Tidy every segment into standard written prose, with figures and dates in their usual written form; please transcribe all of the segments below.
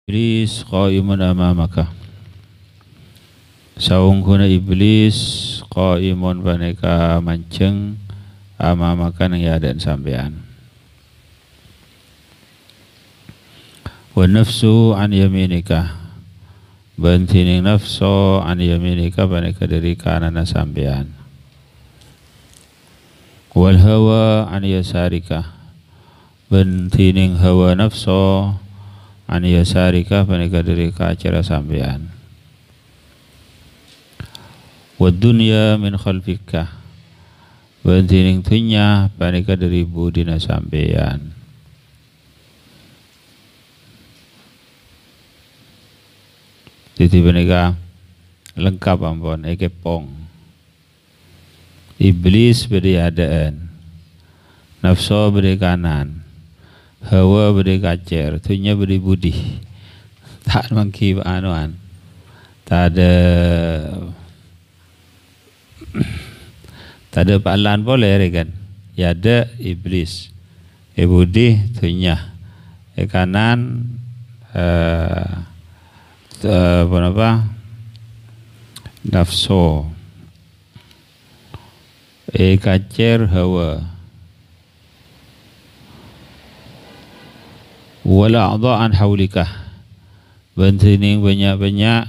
Iblis qaimun amamaka. Saungkuna iblis qaimun paneka manceng amamaka nang yadan sampean. Wa nafsu an yaminika. Bantining nafsu an yaminika paneka dari kanan sampean. Wal hawa an yasarika. Bantining hawa nafsu an yasarika panika dari kacara sampean. Wad dunya min khalfika. Bantining tunya panika dari budina sampean. Jadi panika lengkap ampun ekepong. Iblis beri adaan, nafsu beri kanan, hawa beri kacer, tunya beri budi. Tak mangki anuan. Tak ada palan boleh kan? Ya ada iblis. Budi tunya. Kanan apa? Nafsu. Kacer hawa. Wala a'dha'an haulikah. Bantining banyak-banyak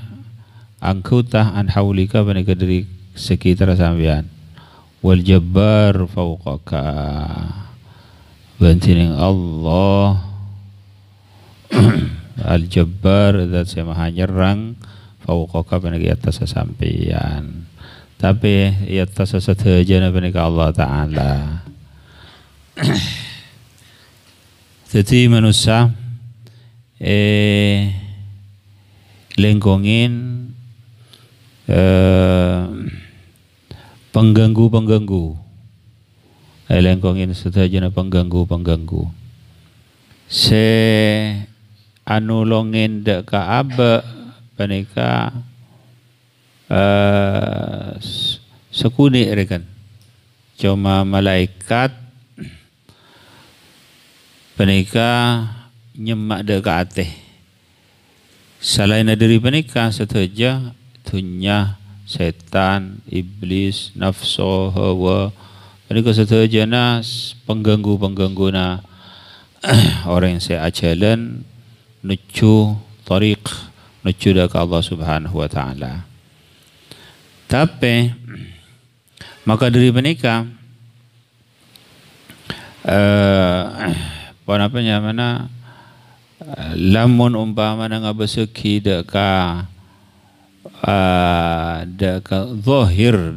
angkutah an haulika panika dari sekitar sampean. Wal jabbar fawqaka. Bantining Allah al jabbar zat yang maha nyerang fawqaka panika atas sampean. Tapi atas sahaja panika Allah Ta'ala. Jadi manusia lengkongin pengganggu-pengganggu, lengkongin setajana pengganggu-pengganggu. Se anulongin dek kaaba panika sekuni rekan. Cuma malaikat panika nyemak dekat ateh. Selain dari panika setaja tunya setan, iblis, nafsu, hawa. Panika setaja na pengganggu na orang yang saya jalan nuju tariq nuju dekat Allah Subhanahu wa taala. Tapi maka dari panika panapanya mana lamun umpama nga beseki deka zahir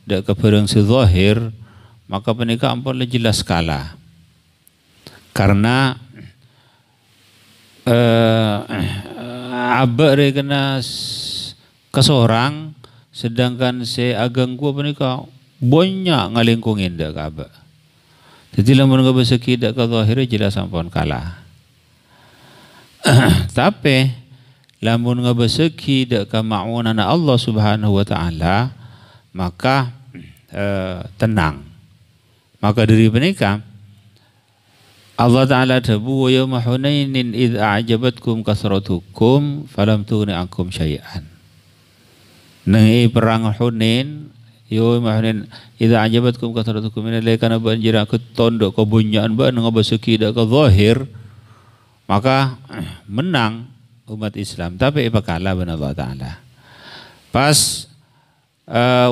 deka perang si zahir maka panika ampun jelas kala karena abak kena kesorang sedangkan si agang gua panika banyak ngalingkungin deka abak. Jadi lamun ngabeseki dak ka zahir jelas ampun kalah. Tapi lamun ngabeseki dak ka ma'unana Allah Subhanahu wa taala maka tenang. Maka dari menika Allah Ta'ala tabu wa yawma hunainin idh a'jabatkum kasratukum falam tughni ankum syai'an. Nang perang Hunain yo mahnen idza ajabatkum kasratukum min alaikana banjir aku tondok kebunyaan ba nang baseki dak ka zahir maka menang umat Islam tapi kalah ban Allah Taala. Pas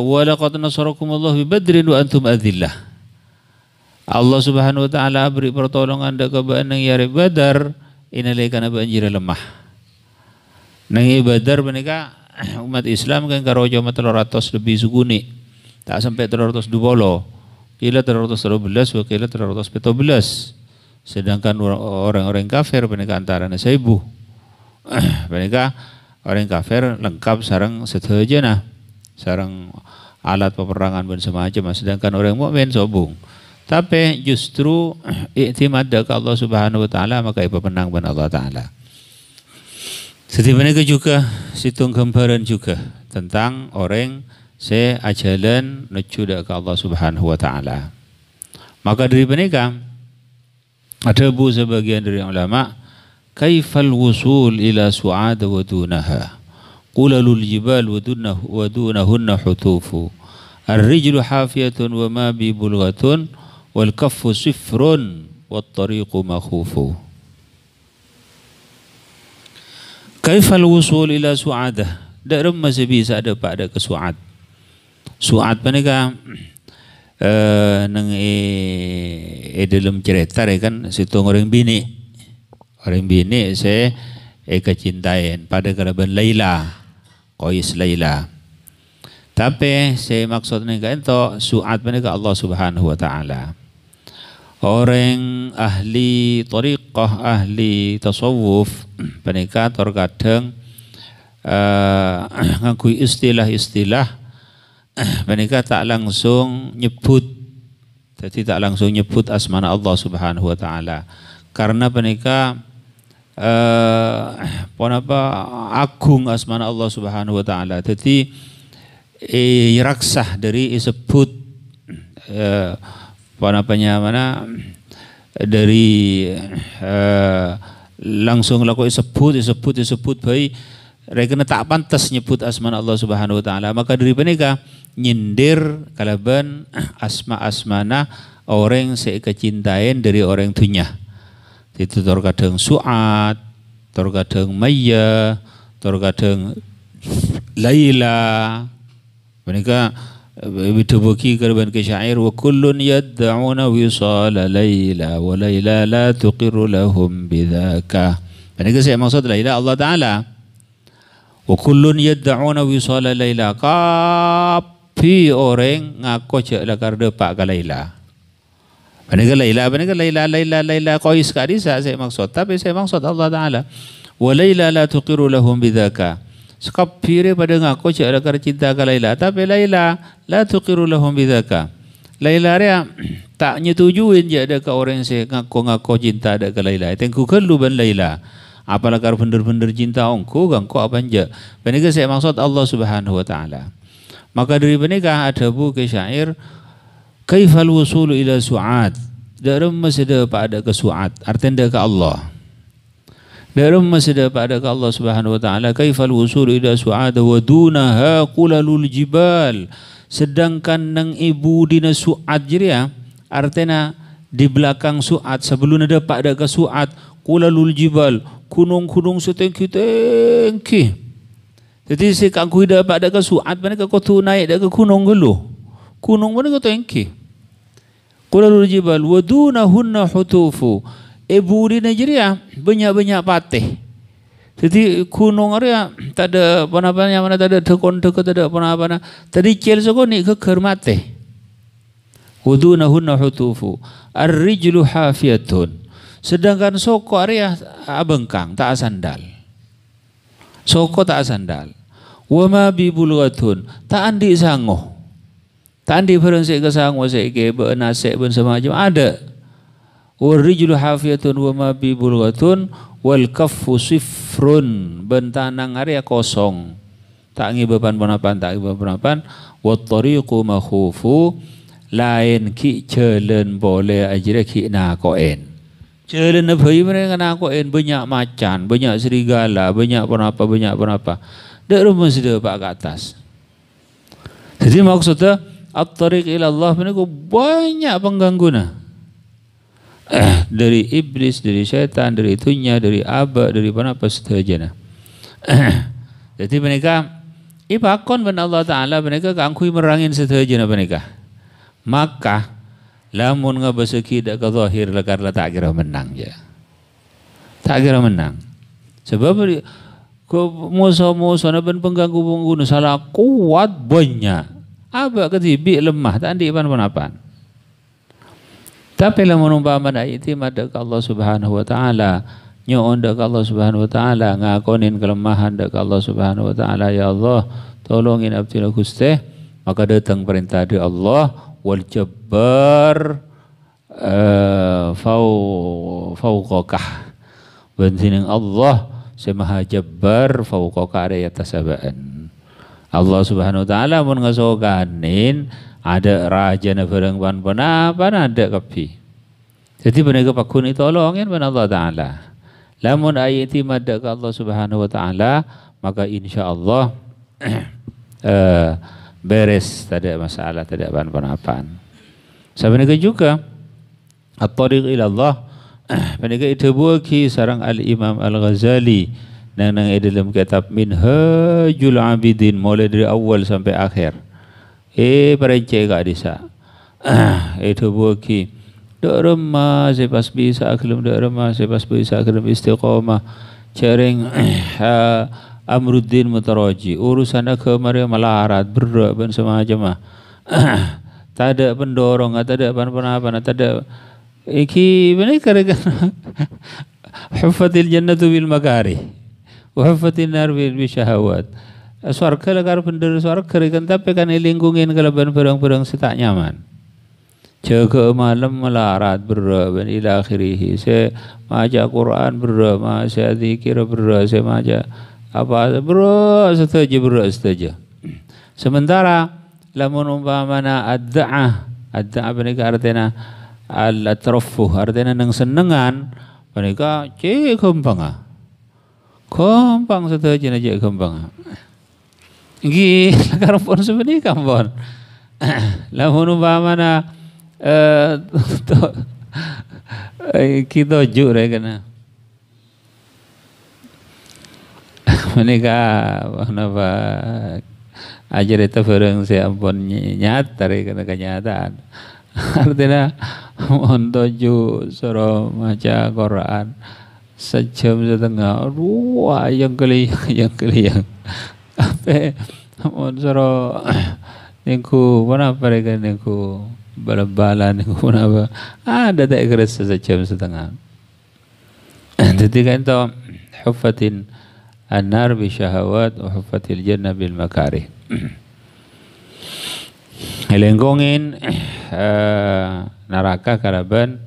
wa laqad nasarakumullah bi badrin wa antum adillah. Allah Subhanahu wa taala beri pertolongan dak ka ban nang yare Badar inalaikana banjir lemah. Nang Badar menika umat Islam kan karojo 300 lebih suguni. Tak sampai 320, kila 312, kila 317. Sedangkan orang-orang kafir mereka antara 1000. Mereka orang kafir lengkap sarang setajana, sarang alat peperangan dan semacam. Sedangkan orang mukmin sobung. Tapi justru iktimad ke Allah Subhanahu wa taala maka pemenang ban Allah Taala. Seperti mereka juga situng gambaran juga tentang orang se ajalan nuju ke Allah Subhanahu wa taala. Maka dari mereka ada sebagian dari ulama kaifal wusul ila su'ada wa dunaha qulalul jibal wa dunahunna hutufu ar-rijlu hafiyatun wa ma bi bulghatun wal kaffu sifrun wat tariqu makhufu. Kaifal wusul ila su'adah, dak masih bisa ada pada ke su'ad. Su'ad panika nang dalam cerita kan situ orang bini se kecintaan pada kerabat Laila Qais Laila. Tapi saya maksudnya kan itu su'ad panika Allah Subhanahu wa taala. Orang ahli tariqah, ahli tasawuf panika terkadang ngakui istilah-istilah panika tak langsung nyebut. Jadi tak langsung nyebut asmana Allah Subhanahu wa taala. Karena panika agung asmana Allah Subhanahu wa taala. Jadi raksah dari disebut dari langsung laku disebut baik rekena tak pantas nyebut asma Allah Subhanahu wa taala. Maka dari panika nyindir kalaban asma-asmana orang sekecintaan dari orang dunia. Itu terkadang su'ad, terkadang Maya, terkadang Laila. Mereka bidubaki kalaban ke syair wa kullun yad'una wisala Laila wa Laila la tuqirru lahum bidzaka. Mereka saya maksud Laila Allah taala. Wa kullun yad'una wisala Laila, kapi orang ngaku je lakar depak ke Laila. Mereka Laila Qais kadisa saya maksud, tapi saya maksud Allah taala. Wa Laila la tuqirru lahum bidzaka. Sekapire pada ngaku je lakar cinta ke Laila, tapi Laila la tuqirru lahum bidzaka. Laila dia tak nyetujuin je ada ke orang yang ngaku cinta ada ke Laila. Tengku kelu ban Laila. Apalagi benar-benar cinta engkau apa aja. Benika saya maksud Allah Subhanahu wa taala. Maka dari benika ada buku syair kaifal wusulu ila su'ad. Dalam masih pada ke su'ad, artinya ke Allah. Dalam masih pada ke Allah Subhanahu wa taala. Kaifal wusulu ila su'ad wa dunaha qulalul jibal. Sedangkan nang ibu dina su'ad jiria, artinya di belakang su'ad sebelum ada pada ke su'ad qulalul jibal, gunung-gunung setengki-tengki. Jadi si kangku dapat ada ke su'ad mana ke kau naik dak ke gunung gelu. Gunung mana ke tengki. Qulalul jibal wa dunahunna hutufu. Ibu di Nigeria banyak-banyak patih. Jadi gunung area tak ada apa-apanya, mana tak ada dekon-dekon, tak ada apa-apa. Tadi cel sokoni ke kermate. Wa dunahunna hutufu. Ar-rijlu hafiyatun. Sedangkan soko area abengkang tak sandal. Soko tak sandal. Wa ma bi bulghatun, tak andi sangoh. Tak andi barang sik kesangoh sik ke benasek ben semacam ada. Warijlu hafiyatun wa ma bi bulghatun wal kaffu sifrun, bentanang area kosong. Tak ngibapan penapan, tak ngibapan penapan. Wat tariqu makhufu, lain ki jalan boleh ajra ki na koen. Jalan nabi mereka nakoin banyak macan, banyak serigala, banyak apa. Dak rumah sudah pak ke atas. Jadi maksudnya at-tariq ila Allah mereka banyak pengganggunya. Dari iblis, dari syaitan, dari itunya, dari aba, dari apa seterusnya. Jadi mereka ipakon ben Allah Taala mereka kangkui merangin seterusnya mereka. Maka lamun ngabasaki dak ke zahir lekar tak kira menang je. Tak kira menang. Sebab musuh-musuh ben pengganggu salah kuat banyak. Aba ketibi lemah tak andi pan-pan. Tapi lamun umpama iktimad dak Allah Subhanahu wa taala, nyoon dak Allah Subhanahu wa taala, ngakonin kelemahan dak Allah Subhanahu wa taala, ya Allah, tolongin abdi Gusti, maka datang perintah dari Allah wal jabbar fauqakah, bensining Allah semaha jabbar fauqaka ada atas sabaan. Allah Subhanahu wa taala mun ngasoganin ada raja na barang pan ada kapi. Jadi mereka pakun itu tolongin ban Allah taala. Lamun ayat itimad ke Allah Subhanahu wa taala, maka insyaallah beres, tidak ada masalah, tidak ada apa-apa. Sebenarnya juga at-tariq ila Allah penega itu buki sarang al-Imam Al-Ghazali nang dalam kitab Minhajul Abidin mulai dari awal sampai akhir. Perencai gak disa. Itu buki dak remah sepas bisa aklum, dak remah sepas bisa aklum istiqamah caring Amruddin Mutaraji urusan agama melarat berat dan semacam tak ada pendorong, tak ada apa-apa, tak ada iki mereka huffatil jannatu bil makarih wa huffatin nar bil syahawat. Swarga lagar penduduk swarga kan, tapi kan lingkungin kalaban perang-perang setak nyaman. Jaga malam melarat berat ila akhirih. Saya maca Quran berat, saya zikir berat, saya maca apa berat saja. Sementara lamun umpamana ad-da'ah mereka artinya al-atrafuh, artinya nang senengan mereka gampang saja aja gampang. Iki lagar pun sebenarnya kampon. Lamun umpamana kita jujur ya kena. Mereka kenapa ajar itu barang saya ampun nyata kena kenyataan. Artinya montoju suruh maca Quran sejam setengah, wah yang kelihang. Apa mon suruh niku mana mereka niku bala-bala niku apa ada tak keras sejam setengah. Jadi kan itu huffatin an-nar bi syahawat wa huffatil jannah bil makarih. Lenggongin neraka kalaban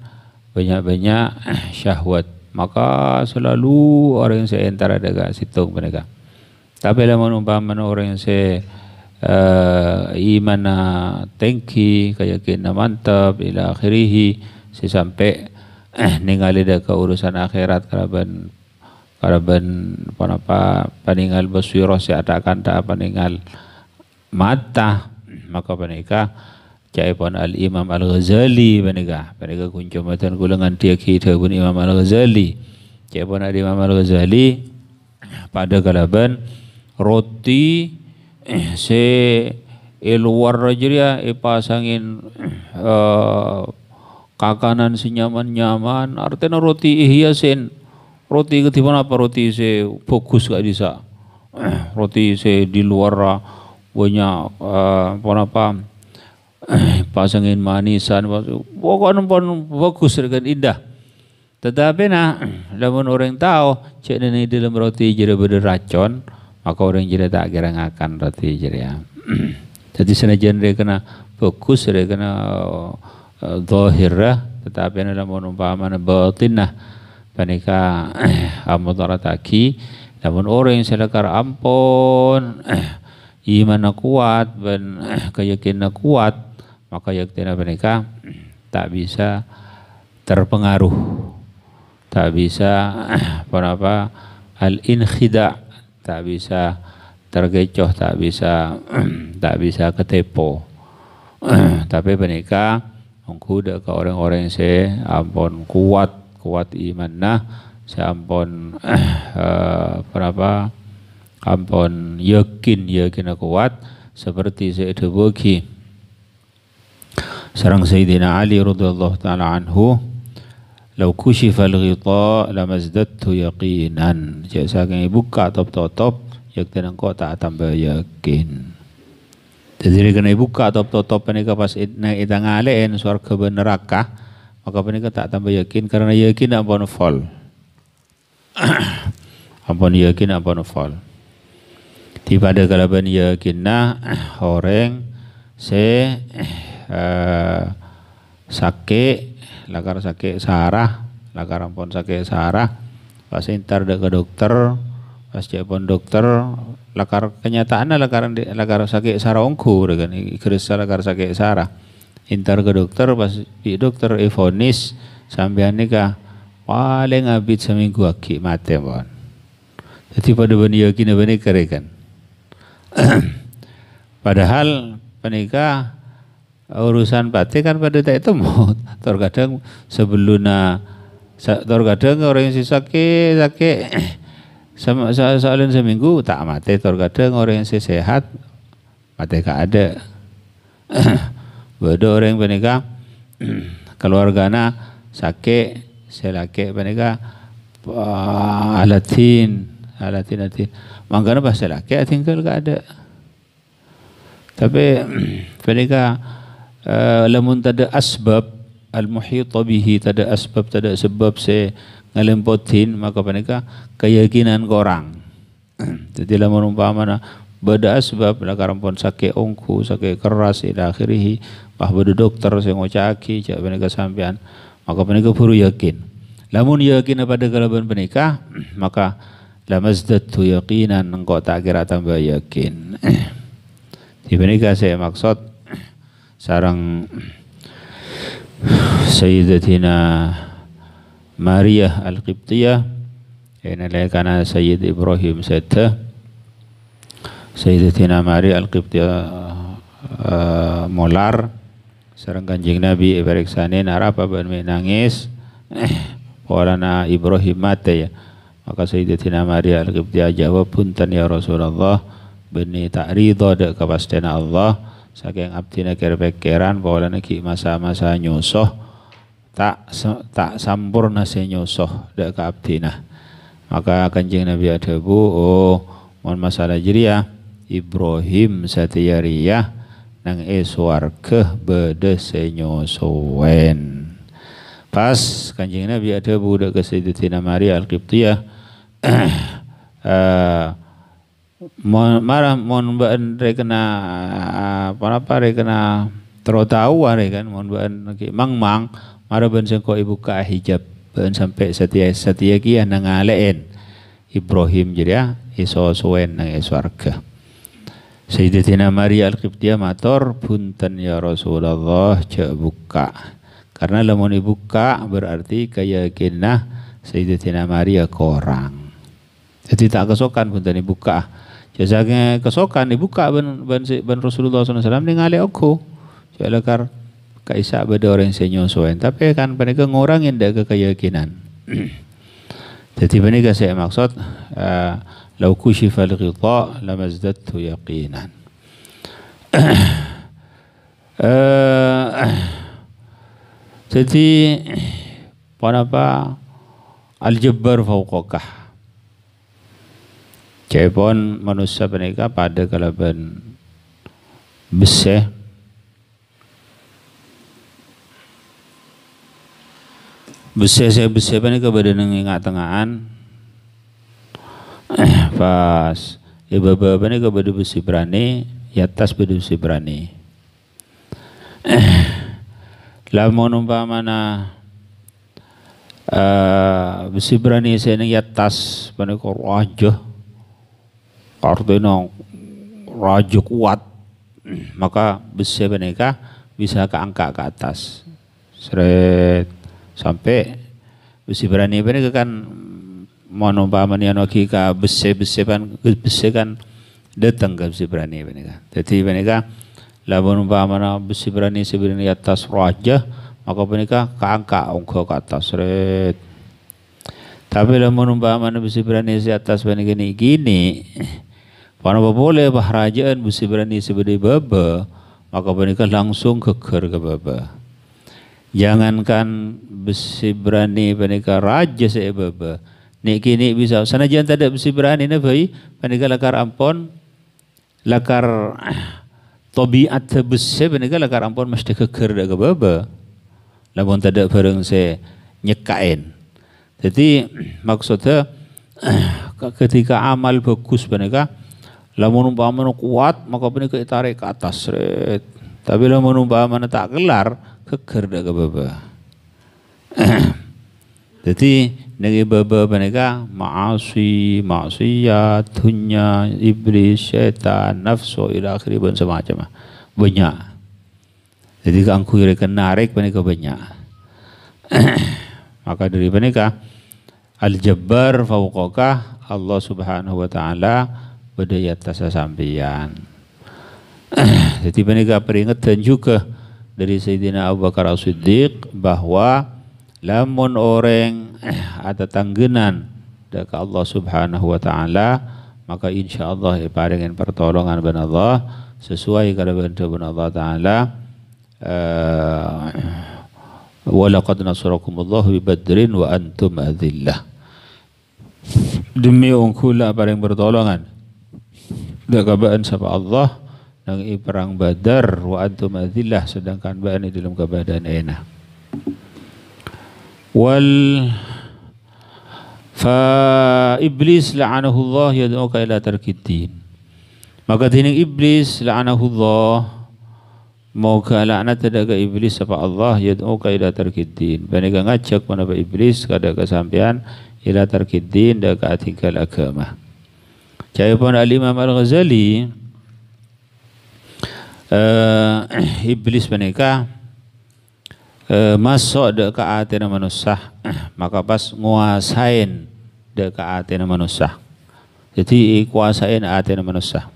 banyak-banyak syahwat, maka selalu orang yang saya antara dekat situ mereka. Tapi lamun umpamanya orang yang saya iman tinggi, keyakinan mantap ila akhirih sampai ningali ke urusan akhirat kalaban panapa paningal baswirah si atakan tak paningal mata, maka panika cai pon al-Imam Al-Ghazali panika kuncamatan gulangan dia kita pun Imam Al-Ghazali cai pon al-Imam Al-Ghazali pada kalaban roti se luar raja pasangin kakanan senyaman-nyaman, artinya roti ihyasin roti ketiban apa roti se fokus gak bisa roti se di luar banyak apa pasangin manisan pokoknya pun bagus dengan indah. Tetapi lamun orang tahu cek ini dalam roti jadi beracun, maka orang jadi tak kira ngakan roti jadi. Jadi senajan dia kena fokus, dia kena zahirah, tetapi lamun umpamana batinah panika amudarataki, namun orang yang selekar ampun iman kuat dan keyakinan kuat, maka yakin mereka tak bisa terpengaruh, tak bisa apa al-inkhida, tak bisa tergecoh, tak bisa ketepo. Tapi mereka mengkuda ke orang-orang yang saya ampun kuat iman saya ampun ampun yakin kuat seperti Sayyid Buki sareng Sayyidina Ali radhiyallahu taala anhu, law kushifa al-ghita lamazdadtu yaqinan, jika saking buka top yakin engkau tak tambah yakin. Jadi kena buka top panika pas ita ngalein surga ben neraka, maka panika tak tambah yakin karena yakin ampun fall. Ampun yakin ampun fall. Di pada kalaban yakinna orang sakit lakar sakit sarah, lakar ampun sakit sarah, pas intar ke dokter, pas pun dokter lakar kenyataannya lakar sakit sarah ongku dengan ikhlas lakar sakit sarah, intar ke dokter pas di dokter ivonis sampean nikah paling abid seminggu aki mati pon. Jadi pada bani yakin bani kerekan. Padahal penikah urusan pati kan pada tak temu. Terkadang sebelumnya, terkadang orang yang sakit sama soalin seminggu tak mati. Terkadang orang yang sehat mati tak ada. Beda orang yang penikah keluargana sakit selaki penikah alatin. Mangkana pas selaki tinggal tak ada. Tapi mereka lamun tada asbab al-muhita bihi, tada asbab, tada sebab se ngalempotin, maka mereka keyakinan korang. Jadi lamun umpamana beda asbab lakaran pon sakit ongku, sakit keras ila akhirih, bah beda dokter sing ngocaki cak mereka sampean, maka mereka baru yakin. Lamun yakin pada kalaban mereka, maka lamazdatu yaqinan, engkau tak kira tambah yakin. Di menikah saya maksud sarang Sayyidatina Maria Al-Qibtiyah yang karena Sayyid Ibrahim Saddah, Sayyidatina Maria Al-Qibtiyah molar sarang Kanjeng Nabi ibariksanin arapa ban nangis polana Ibrahim mate ya. Maka Sayyidatina Maria Al-Qibtiyah jawab, punten ya Rasulullah, beni tak ridho dek kepastian Allah saking abdina kira-pikiran bahwa ki masa-masa nyusuh tak sampurna se nyusuh dek ke abdina. Maka Kanjeng Nabi adabu, oh mon masalah jiria Ibrahim satiyariyah nang swarga bede se nyusuwen. Pas Kanjeng Nabi adabu dek ke Sayyidatina Maria Al-Qibtiyah marah mon baan rekena apa rekena terotau kan mon baan mang marah ben sengko ibu ka hijab ben sampai setia kia nang alein Ibrahim jadi iso suwen nang swarga. Sayyidatina Maria Al-Qibtiyah matur, punten ya Rasulullah cek buka, karena lamun dibuka berarti keyakinan Sayyidatina Maria korang. Jadi tak kesokan punten dibuka. Jasanya kesokan dibuka ben Rasulullah SAW ningali aku. Jalakar kaisa beda orang senyosoen. Tapi kan mereka ngurangin dah keyakinan. Jadi mereka saya maksud lau kushifa al-ghita lamazdadtu yaqinan. Jadi apa al-jabbar fauqakah. Cepon manusia mereka pada kalaban beseh mereka pada nengingak tengahan pas iba-iba mereka pada besi berani ya atas pada besi berani lamun umpamana besi berani saya neng ya atas pada korajah artinya raja kuat, maka besi mereka bisa keangkat ke atas seret sampai besi berani mereka kan monompaman yang lagi ke besi kan datang ke besi berani mereka. Jadi mereka lamun umpamana besi berani sebenarnya atas raja, maka mereka keangkat ke atas seret. Tapi lamun umpamana besi berani di atas mereka gini wana boleh bahrajaan besi berani sebagai baba, maka mereka langsung keker ke baba. Jangankan besi berani mereka raja saya baba, nek kini bisa sanajan tak ada besi berani na bayi, mereka lakar ampon, lakar tabiat besi mereka lakar ampon mesti keker dah ke baba. Lamun tak ada barang saya nyekain. Jadi maksudnya ketika amal bagus mereka lamun umpamana kuat maka mereka tarik ke atas seret. Tapi lamun umpamana tak kelar keker dak ke baba. Jadi negi baba mereka maksiat, dunya, iblis, syaitan, nafsu ila akhiri dan semacam banyak. Jadi angku mereka narik mereka banyak. Maka dari menikah Al-Jabbar fauqaka Allah Subhanahu wa taala berdaya atas sampeyan. Jadi menikah peringatan juga dari Sayyidina Abu Bakar As-Siddiq bahwa lamun orang ada tanggenan dekat Allah Subhanahu wa taala maka insyaallah paringin pertolongan ben Allah sesuai kada ben Allah taala. Wa laqad nasarakumullahu bi Badrin wa antum adillah. Demi ungkula paring pertolongan dekabaan sapa Allah nang perang Badar wa antum adillah sedangkan bani dalam keadaan enak. Wal fa iblis la'anahullah yad'uka ila tarkiddin. Maka tining iblis la'anahullah mau ke laknat ada ke iblis apa Allah yad'uka ila tarkiddin. Banega ngajak mana iblis kada kesampean ila tarkiddin da ka tinggal agama. Caya pun Al-Imam Al-Ghazali iblis menika masuk dek ke atina manusia maka pas nguasain dek ke atina manusia. Jadi kuasain atina manusia.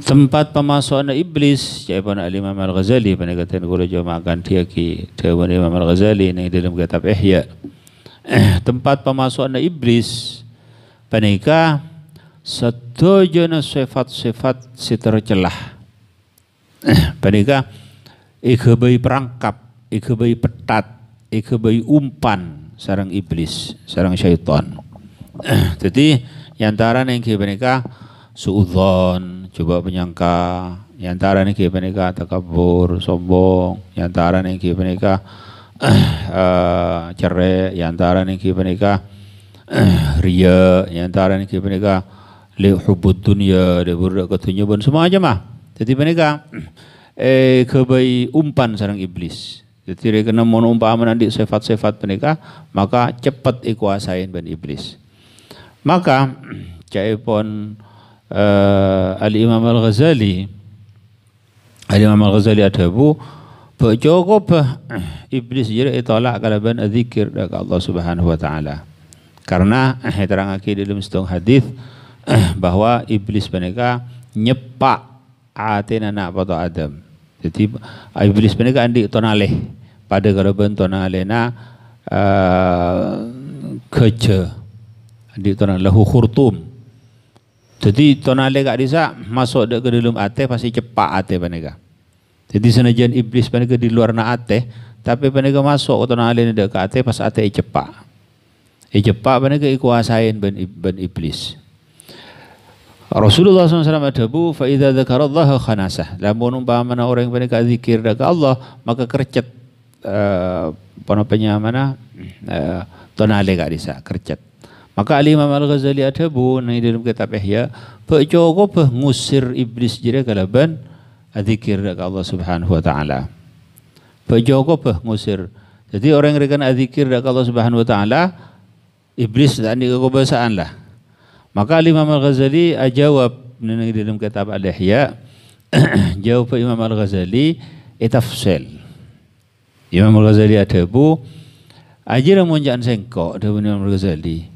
Tempat pemasukan iblis jawaban Al-Imam Al-Ghazali penegatan guru jamaahkan dia ki jawaban Imam Al-Ghazali ini dalam kitab Ihya. Tempat pemasukan iblis penika sedojana sifat-sifat si tercelah. Penika ikebai perangkap, ikebai petat, ikebai umpan sarang iblis, sarang syaitan. Jadi antara yang penika suudzon, coba menyangka, antara yang penika takabur, sombong, antara yang penika cerai, antara yang penika ria, antara yang penika hubud dunia, deburuk ketunjukan semua aja mah. Jadi penika kebai umpan sarang iblis. Jadi kena mon umpama nanti sifat-sifat penika maka cepat ikuasain ben iblis. Maka caipun Al-Imam Al-Ghazali adabu cukup iblis jadi itolak kalaban adzikir dari Allah Subhanahu wa taala. Karena terangake dalam setengah hadis bahwa iblis mereka nyepak atina nak pada Adam. Jadi iblis mereka andi tonaleh pada kalaban tonalena kerja andi tonal lahu khurtum. Jadi tonale kak disa masuk ke dalam ate pasti cepat ate panega. Jadi senajan iblis panega di luar na ate, tapi panega masuk ke tonale ni dekat ate pas ate cepat. Cepat panega ikuasain ben iblis. Rasulullah SAW adabu fa idza dzakarallaha khanasah. Lamun umpamana orang yang panega zikir dekat Allah maka kercet panapanya mana tonale kak disa kercet. Maka Al-Imam Al-Ghazali adabu ni dalam kitab Ihya cukup ngusir iblis jira kalaban adzikir dekat Allah Subhanahu wa taala. Cukup ngusir. Jadi orang yang rekan adzikir dekat Allah Subhanahu wa taala iblis tak ada kebasaan lah. Maka Al-Imam Al-Ghazali jawab ni dalam kitab Al-Ihya jawab Imam Al-Ghazali tafsil. Imam Al-Ghazali adabu ajira munjan sengkok dalam Imam Al-Ghazali.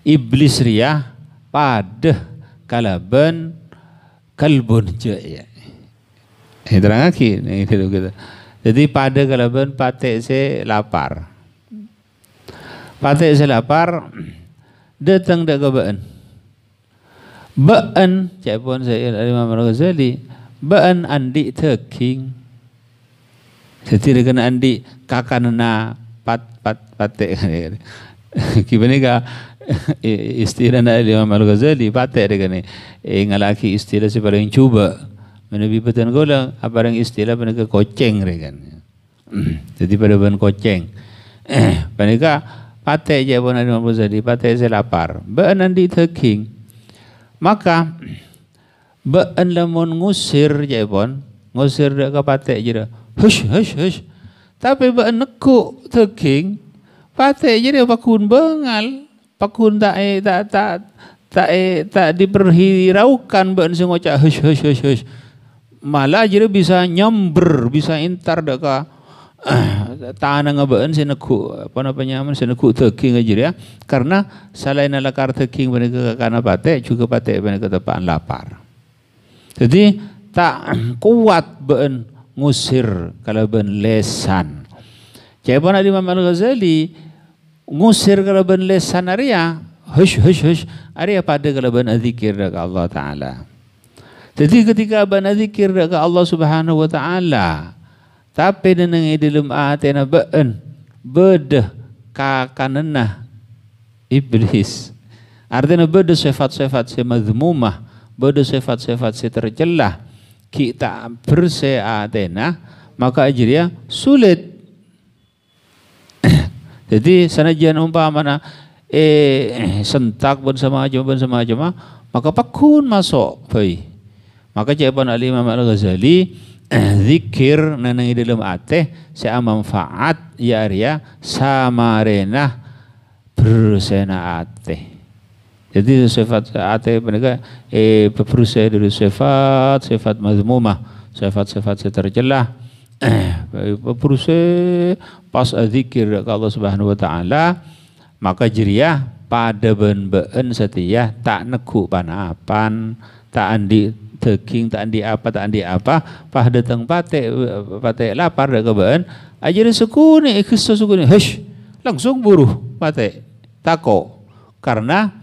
Iblis ria pada kalaban kalbun jaya. Ini terang lagi. Jadi pada kalaban patek se lapar. Patek se lapar datang dak ke baan. Baan cak pun saya Imam Al-Ghazali baan andi teking. Jadi kena andi kakanana patek. Gimana ka istilah na Imam Al-Ghazali patek dengan ngalaki istilah si paling cuba menebi petan golang apa yang istilah penega koceng rekan. Jadi pada ban koceng penega patek je pun Imam Al-Ghazali patek saya lapar baan andi teking maka baan lamun ngusir je pun ngusir dak ka patek je hush tapi baan nekuk teking patek je dia pakun bengal pakun tak diperhiraukan ban sing ngocak hush malah jadi bisa nyamber bisa intar deka Tangan ngabaen sineku apa namanya sineku teking aja ya, karena selain lakar teking mereka karena patek juga patek mereka tepaan lapar. Jadi tak kuat ben ngusir kalau ben lesan. Siapa nak Imam Al-Ghazali ngusir kalau ben lesan Arya, hush Arya pada kalau ben zikir dekat Allah Taala. Jadi ketika ben zikir dekat Allah Subhanahu Wa Taala, tapi neneng dalam atena ben bedah kakanana iblis. Artinya bedah sifat-sifat si mazmumah, bedah sifat-sifat si tercelah. Kita bersih atena maka ajriya sulit. Jadi sanajan umpamana sentak bersama aja maka pakun masuk bayi. Maka jawaban Imam Al-Ghazali zikir nanang dalam ateh saya manfaat ya Arya sama rena bersena ateh. Jadi sifat ateh mereka berusaha dari sifat mazmumah, sifat tercelah. Berusaha pas zikir ke Allah Subhanahu Wa Taala maka jeriah pada ben setia tak neku panapan tak andi teking tak andi apa pah datang patek lapar dak kebaan ajaran sukuni kisah sukuni hush langsung buruh patek tako karena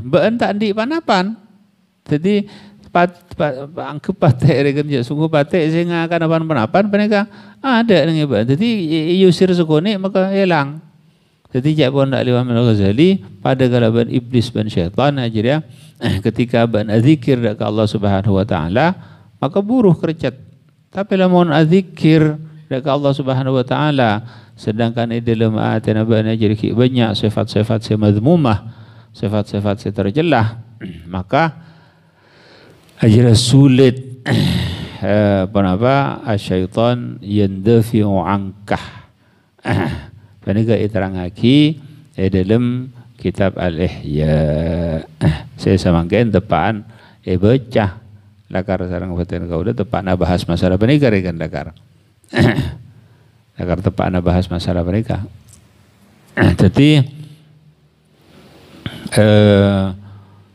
ben tak andi panapan jadi angkep patek rekan je sungguh patek sehingga akan apa-apa mereka ada dengan ban jadi yusir sukuni maka hilang. Jadi jawaban Imam Al-Ghazali pada galaban iblis dan syaitan aja ketika ban zikir dekat Allah Subhanahu Wa Taala maka buruh kerjat. Tapi lamun zikir dekat Allah Subhanahu Wa Taala sedangkan di dalam atena ban jadi banyak sifat-sifat semadzmumah, sifat-sifat terjelah maka aja sulit apa syaitan yandafi'u ankah. Panika iterang lagi dalam kitab Al-Ihya. Saya samangkeun tepaan baca lakar sareng batin kau udah tepaan bahas masalah panika rekan lakar. Lakar tepaan bahas masalah panika. Jadi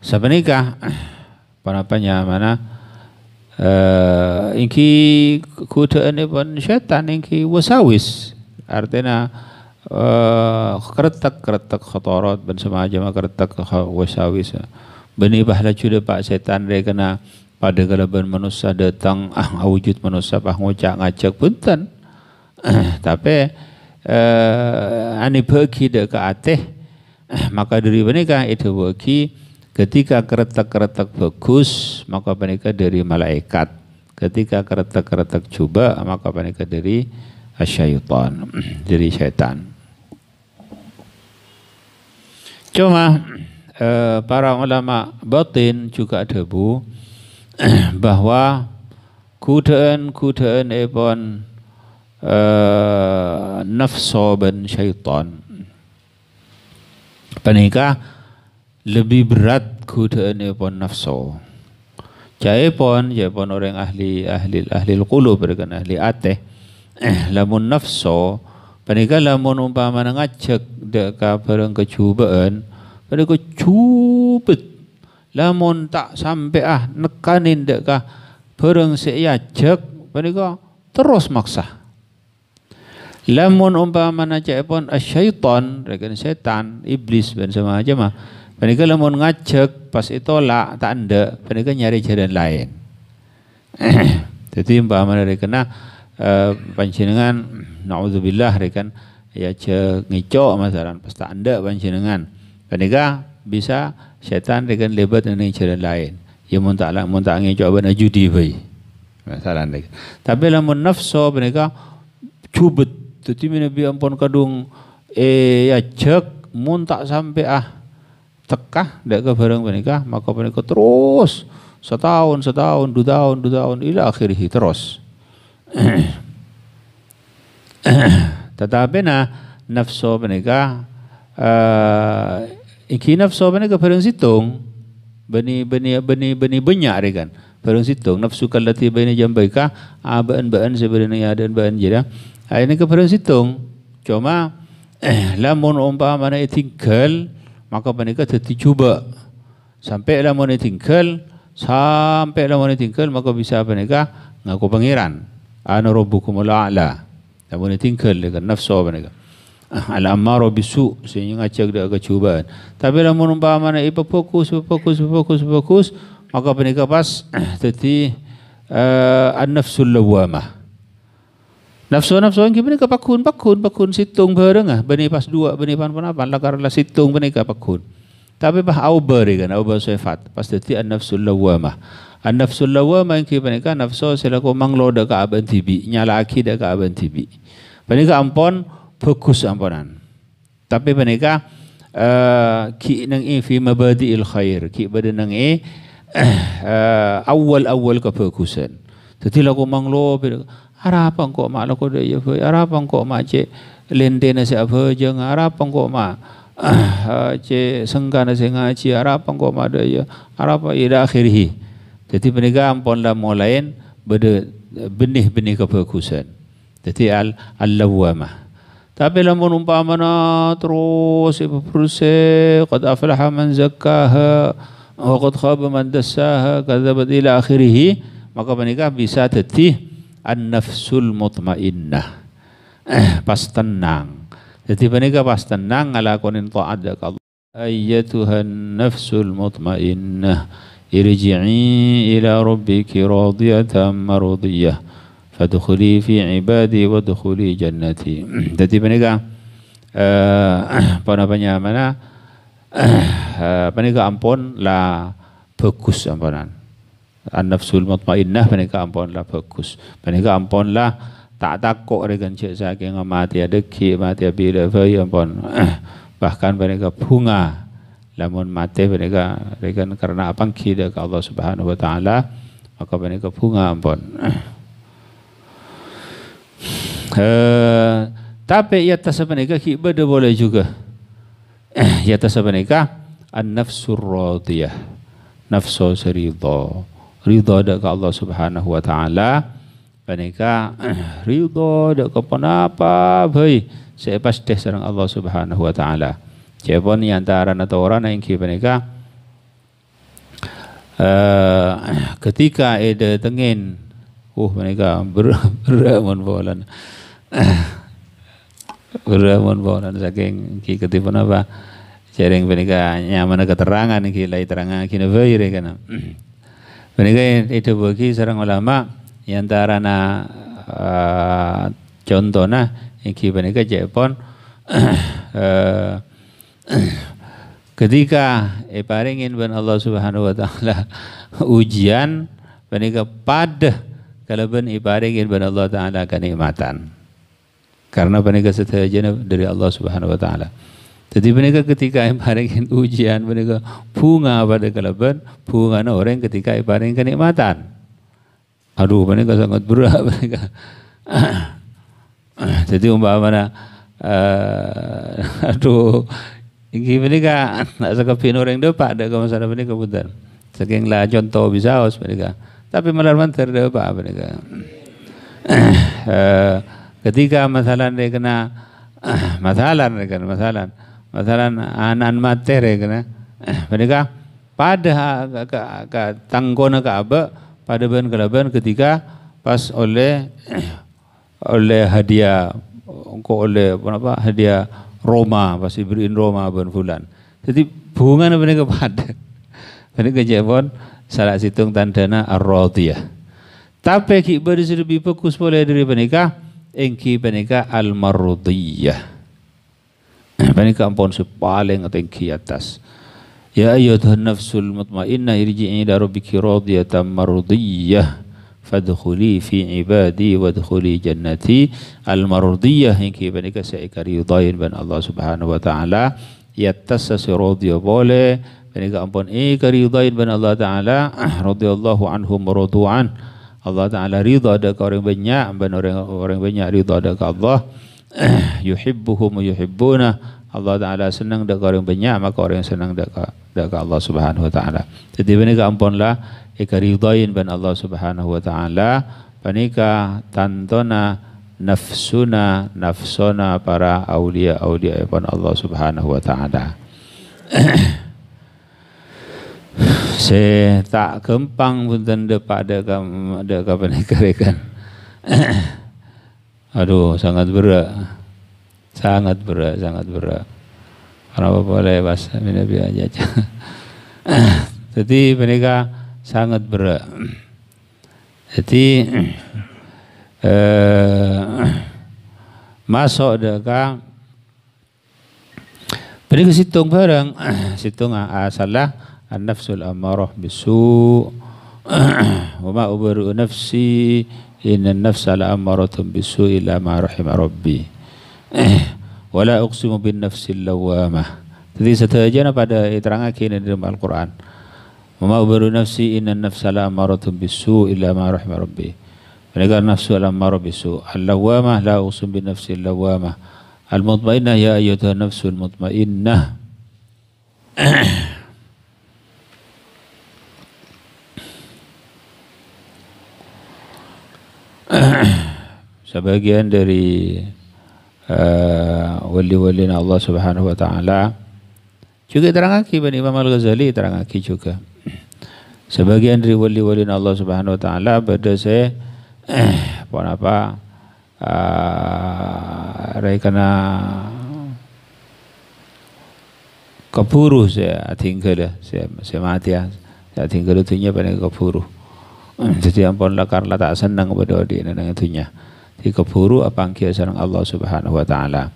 sapanika panapanya mana ingki kudaan pun syaitan ingki wasawis artinya keretak khotorot ben semacam keretak wasawis beni bahla cuda pak setan dia kena pada galaban manusia datang wujud manusia pak ngocak ngajak punten tapi ani bagi dek ke ateh maka dari menikah itu bagi ketika keretak bagus maka menikah dari malaikat ketika keretak coba maka menikah dari syaitan dari syaitan. Cuma para ulama batin juga debu bahwa kudaan epon nafsu dan syaitan panika lebih berat kudaan epon nafsu. Jaipon orang ahli qulub dengan ahli ateh lamun nafsu panika lamun umpama ngajak deka bareng kecubaan panika cubet lamun tak sampai nekanin deka bareng seajak panika terus maksa lamun umpama najaipun asyaiton rekan setan iblis dan sama aja mah panika lamun ngajak pas itolak tak anda panika nyari jalan lain. Jadi umpama rekena panjenengan naudzubillah rekan ya ngicok masalan pas tak anda panjenengan panika bisa setan rekan lebat dengan jalan lain ya mun tak ngicok bana judi bae masalan rekan tapi lamun nafsu panika cubet dadi menabi ampun kadung ya cek mun tak sampai tekah dak ke bareng panika maka panika terus setahun 2 tahun ila akhirih terus. Tetapi nafsu menika iki nafsu menika bareng situng beni banyak rekan perang situng nafsu kallati baina jambaika baan sebenarnya ada baan je dah. Ini ke perang situng. Cuma lamun umpamana tinggal maka mereka teti cuba sampai lamun tinggal maka bisa mereka ngaku pangeran ana rabbukumul a'la. Lamun tinggal dengan nafsu mereka al-ammaru bisu sehingga ngacak dak kecubaan. Tapi lamun umpamana fokus maka mereka pas teti an-nafsul lawamah. Nafsu yang mereka pakun situng bareng bani pas dua bani pan apa lakarlah situng mereka pakun. Tapi bah aubar sifat pas teti an-nafsul lawamah. An-nafsul lawamah yang mereka nafsu selaku manglo dak aban tibi nyala aki dak aban tibi. Mereka ampon fokus ampunan. Tapi mereka ki nang fi mabadi'il khair, ki pada nang awal ke fokusan. Jadi laku manglo harapan kok mak laku dia harapan kok mak cek lendena se apa jeung harapan kok mak cek senggana se ngaji harapan kok mak dia harapan ila akhirih. Jadi mereka ampun lah mulain benih-benih ke fokusan. Jadi al-lawamah. Tapi lamun umpamana terus berproses qad aflaha man zakkaha wa qad khaba man dassaha kadzabat ila akhirih, maka mereka bisa tetih an-nafsul mutmainnah. Pas tenang. Jadi mereka pas tenang ngalakonin taat dak Allah. Ayyatuhan nafsul mutmainnah irji'i ila rabbiki radiyatan mardiyah fadkhuli fi ibadi wadkhuli jannati. Jadi mereka mereka ampun lah bagus ampunan. An-nafsul mutmainnah mereka ampun lah bagus. Mereka ampun lah tak takut dengan cek saking mati adeki mati bila bayi ampun. Bahkan mereka bunga lamun mati mereka karena apa kita ke Allah Subhanahu wa taala maka mereka bunga ampun. Tapi ya tasabnika ibadah boleh juga. Ya tasabnika an-nafsur radiyah. Nafsu ridha dak Allah Subhanahu wa taala. Mereka ridha dak kepanapa bae saya pasti sareng Allah Subhanahu wa taala. Cepon ni antara orang yang mereka ketika ada tengin mereka beramun bolan saking ki ketipun apa sharing mereka nyaman keterangan ki lai terangan ki nevaire kana mereka itu bagi sareng ulama yang antara contohna ki mereka jepon ketika paringin ban Allah Subhanahu wa taala ujian mereka pada kalau ben ibaringin ban Allah taala kenikmatan. Karena mereka setia dari Allah Subhanahu wa taala. Jadi mereka ketika ibaringin ujian mereka bunga pada kalaban bunga orang ketika ibaringin kenikmatan. Aduh mereka sangat berat mereka. Jadi umpamana ini mereka nak sekepin orang depan ada masalah mereka punten. Saking lah contoh bisa os mereka. Tapi malah manter depan mereka. Ketika masalah dia kena masalah anan materi kena mereka pada tanggona Ka'bah pada ban kelaban ketika pas oleh hadiah oleh apa hadiah Roma pasti beriin Roma ban fulan. Jadi hubungan mereka pada mereka jawab salah situng tandana ar-radiyah. Tapi kibar lebih fokus boleh dari mereka engki mereka al-mardiyah. Mereka ampun sepaling engki atas. Ya ayyuhan nafsul mutmainnah irji'i ila rabbiki radiyatan mardiyah fadkhuli fi ibadi wadkhuli jannati. Al-mardiyah engki mereka seikari yudain ban Allah Subhanahu wa taala yattassasi radiyah boleh mereka ampun ikari yudain ban Allah taala radhiyallahu anhum radu'an. Allah Ta'ala ridha dak orang banyak dan orang banyak ridha dak Allah. Yuhibbuhum wa yuhibbuna. Allah Ta'ala senang dak orang banyak maka orang senang dak dekat Allah Subhanahu wa taala. Jadi benika ampunlah ikaridain ban Allah Subhanahu wa taala panika tantona nafsona para aulia ban Allah Subhanahu wa taala. Saya tak kempang punten depak deka panika rekan. Aduh, sangat berat. Sangat berat. Kenapa boleh bahasa Nabi aja. Jadi mereka sangat berat. Jadi masuk deka mereka situng bareng, situng asalah an-nafsul ammarah bisu' wa ma ubaru nafsi inna an-nafsa la'ammaratun bisu' illa ma rahima rabbi wala uqsimu bin nafsil lawamah. Jadi seterusnya pada diterangkan di dalam Al-Quran, wa ma ubaru nafsi inna an-nafsa la'ammaratun bisu' illa ma rahima rabbi. Mereka nafsu al-ammarah bisu' al-lawamah la uqsimu bin nafsil lawamah al-mutmainnah ya ayyuhan nafsul mutmainnah. Sebagian dari wali-wali Allah Subhanahu wa taala juga terangaki Imam Al-Ghazali terangaki juga. Sebagian dari wali-wali Allah Subhanahu wa taala berdasar apa rekana kepuru saya tinggal saya mati ya saya tinggal itunya pada kepuru. Jadi ampun lah karena tak senang kepada dia nang itunya. Di keburu apa angkia sareng Allah Subhanahu wa taala.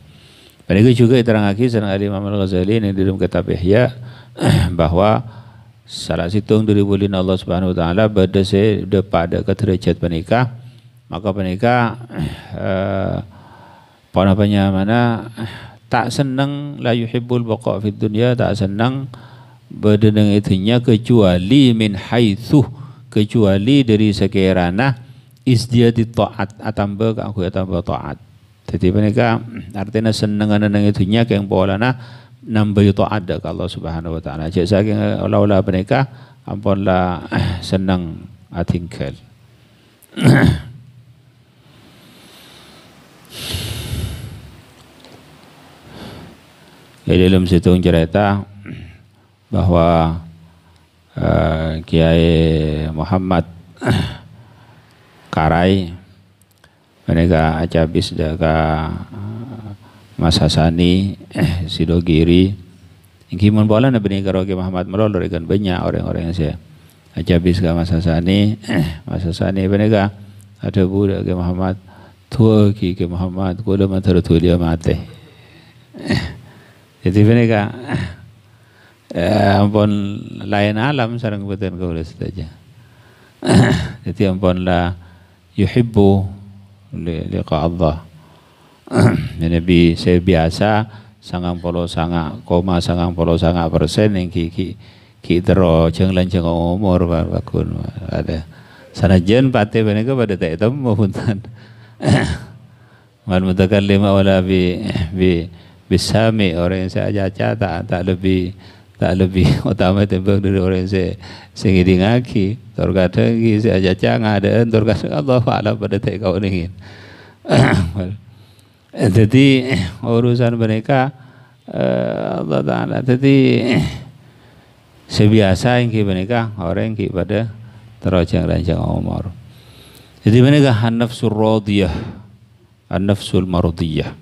Mereka juga diterangkan sareng Imam Al-Ghazali yang di dalam kitab Ihya bahwa salah situng dari wali Allah Subhanahu wa taala berdasar pada derajat penikah, maka penikah mana tak senang la yuhibbul baqa fid dunya, tak senang berdenang itunya kecuali min haitsu, kecuali dari sekiranya isdiyati ta'at atamba aku atamba ta'at. Jadi mereka artinya senengan nang itunya yang polana nambah ta'at ke Allah Subhanahu wa taala. Jadi saking olah mereka ampunlah senang atingkal. Di dalam situ cerita bahwa Kiai Muhammad Karai mereka acabis daga Mas Hasani Sidogiri ingin bola na benika Kiai Muhammad melolor ikan banyak orang-orang yang saya acabis ke Mas Hasani mereka ada budak Kiai Muhammad tua Kiai Muhammad kuda matar tua dia mati. Jadi mereka ampun lain alam sareng beten kau saja. Jadi ampunlah yuhibbu liqa Allah. Nabi saya biasa 99,99% yang ki tero jeung lanjeng umur bakun ada. Sanajan pate beneka pada tak temu punten. Man mutakallim wala bisami orang yang saya aja tak lebih utama tembak dari orang yang saya ngaki terkadang saya aja ngadaan terkadang Allah alam pada tak kau ingin. Jadi urusan mereka Allah Taala. Jadi sebiasa yang mereka orang yang pada terojang ranjang umur. Jadi mereka an-nafsul radiyah, an-nafsul mardiyah.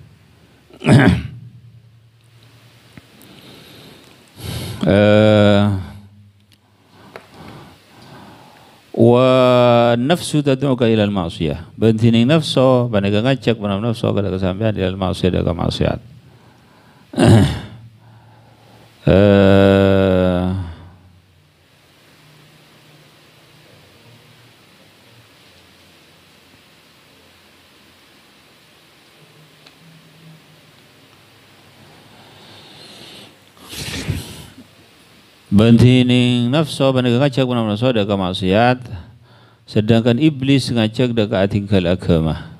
Wa nafsu tad'uka ila al-ma'siyah. Bentining nafsu panega ngajak benam nafsu kada kesampean ila al-ma'siyah daga maksiat. Bentining nafsu panega ngajak benam nafsu daga maksiat, sedangkan iblis ngajak daga tinggal agama.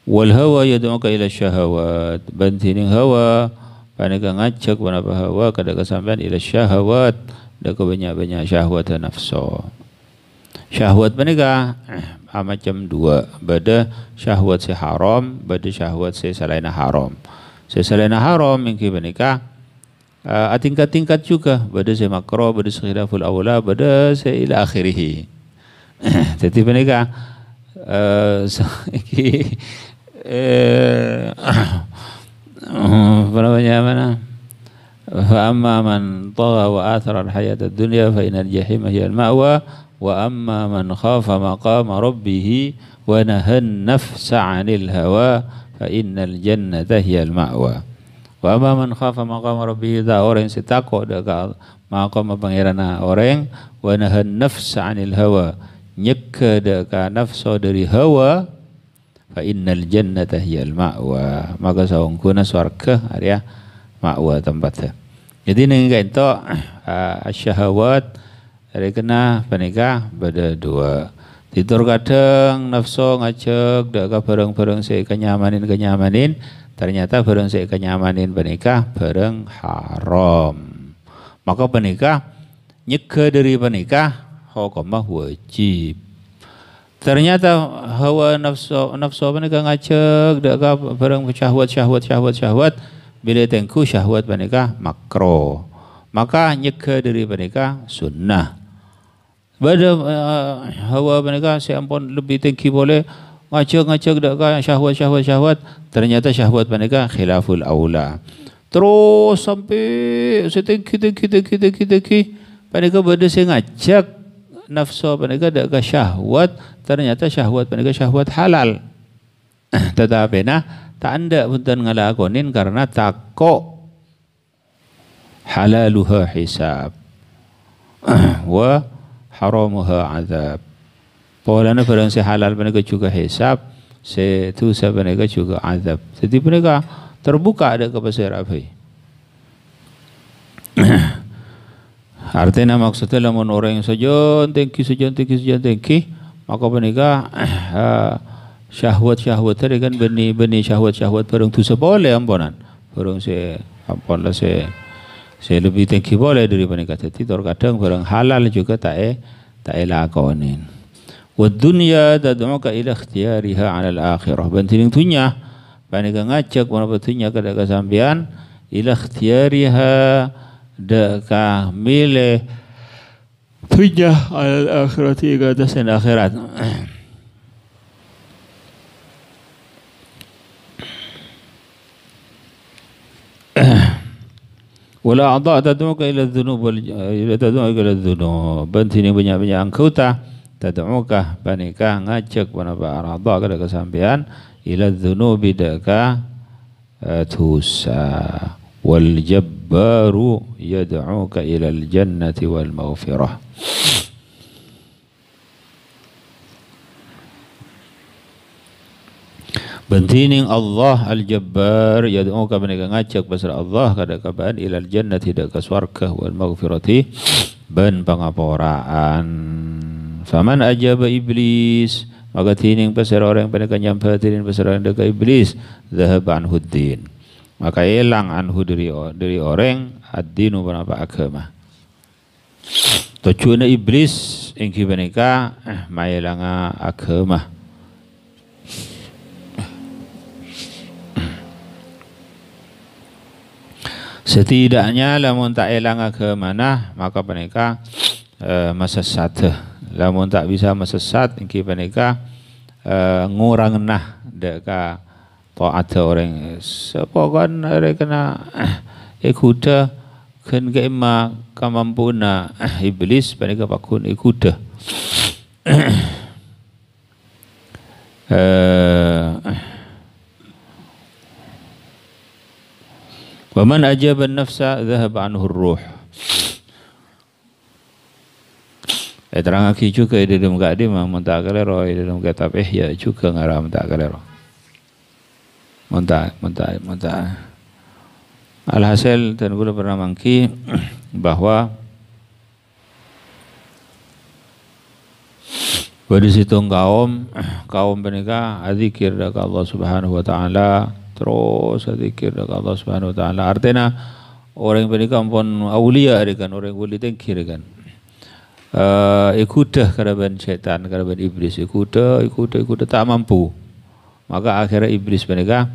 Wal hawa yad'uka ila syahawat. Bentining hawa panika ngajak wana hawa kada kesampean ila syahwat da banyak-banyak syahwat nafsu. Syahwat panika macam dua, bada syahwat si haram, bada syahwat si selain haram. Si selain haram mungkin panika tingkat-tingkat juga, bada si makruh, bada si khilaful aula, bada si ila akhirih. Jadi panika apa namanya mana? Fa amma man tagha wa athara al-hayata ad-dunya fa inal jahima hiya al-ma'wa wa amma man khafa maqama rabbih wa nahan nafsa 'anil hawa fa innal jannata hiya al-ma'wa. Wa amma man khafa maqama rabbih, orang yang takut dekat maqam pangeran orang, wa nahan nafsa 'anil hawa, nyeka dekat nafsu dari hawa, fa innal jannata hiyal ma'wa, maka saungkuna surga area ma'wa tempatnya. Jadi nengga itu syahwat ada kena panika beda dua. Tidur kadang nafsu ngajak dekat bareng-bareng saya kenyamanin, ternyata bareng saya kenyamanin panika bareng haram. Maka panika nyeka dari panika hukumah wajib. Ternyata hawa nafsu panika ngajak dekat bareng syahwat bila tengku syahwat panika makruh. Maka nyeka dari panika sunnah. Pada hawa panika saya ampun lebih tinggi boleh ngajak dekat syahwat, ternyata syahwat panika khilaful aula. Terus sampai setinggi panika pada saya ngajak nafsu panika dekat syahwat, ternyata syahwat panika syahwat halal. Tetapi tak anda punten ngalakonin karena takut halaluha hisab wa haramuha azab. Polana barang si halal panika juga hisab, si dosa panika juga azab. Jadi mereka terbuka ada kepasir api. Artinya maksudnya lamun orang yang sejon tinggi, maka panika syahwat tadi kan benih syahwat bareng tu boleh ampunan. Bareng saya ampun lah saya lebih tinggi boleh dari panika. Jadi kadang barang halal juga tak lakonin. Wa dunya tad'uka ila ikhtiyariha 'ala al-akhirah. Banting dunya panika ngajak wana dunya kada kasampean ila ikhtiyariha deka milih dunya 'ala al-akhirati ka atas akhirat. Wala a'dha tad'uka ila adh-dhunub banting banyak anggota tad'uka panika ngajak wana a'dha kada kasampean ila adh-dhunubi daka dosa. Wal jabbaru yad'uka ila al-jannati wal maghfirah. Bantining Allah al-jabbar yad'uka panika ngajak pasal Allah kada kabaan ila al-jannati daka swarga wal maghfirati ban pangapuraan. Faman ajaba iblis, maka tining pasal orang panika nyampatin pasal orang daka iblis, dhahaba anhu ad-din, maka hilang anhu dari orang ad-dinu apa agama. Tujuan iblis ingki panika mailanga agama. Setidaknya lamun tak elang agama maka panika mesesat. Lamun tak bisa mesesat ingki panika ngurang deka taat orang sepokan orang kena ikuda kan kema kamampuna iblis panika pakun ikuda. Waman ajaba an-nafsa dhahaba anhu ar-ruh. Terang aki juga di dalam kadim mentah kalero di dalam kitab Ihya juga ngarah mentah kalero. Mentah. Alhasil dan gula pernah mangki bahwa pada situ kaum penika adzikir dak Allah Subhanahu wa taala terus zikir dengan Allah Subhanahu wa taala. Artinya orang yang pun aulia kan, orang wali tengkir kan. Ikudah karaban syaitan, karaban iblis, ikudah tak mampu. Maka akhirnya iblis mereka